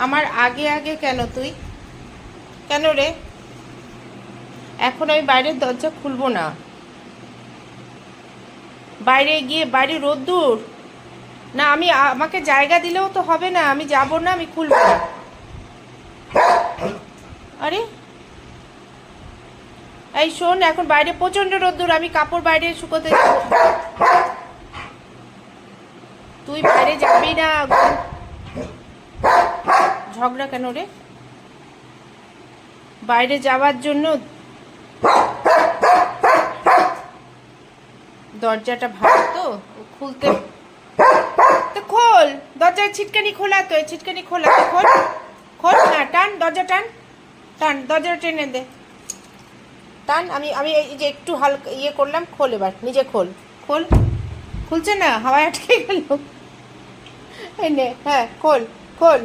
আমার আগে আগে কেন তুই? কেন রে? এখন আমি বাইরের দরজা খুলবো না। বাইরে গিয়ে বাইরে রোদ্দুর। না, আমাকে জায়গা দিলেও তো হবে না, আমি যাব না, আমি খুলবো না। আরে এই শোন, এখন বাইরে প্রচন্ড রোদ্দুর, আমি কাপড় বাইরে শুকোতে যাবো। তুই বাইরে যাবি না। ঝগড়া কেন রে? বাইরে যাওয়ার জন্য দরজাটা ভালো তো, খুলতে তো খোল। দরজার ছিটকানি খোলা তো, ছিটকানি খোলা তো, খোল খোল না, টান দরজা, টান টান দরজাটা টেনে দে, টান। আমি আমি এই যে একটু হালকা ইয়ে করলাম, খোল এবার, নিজে খোল। খোল, খুলছে না, হাওয়ায় আটকে গেল। এই নে, হ্যাঁ খোল খোল।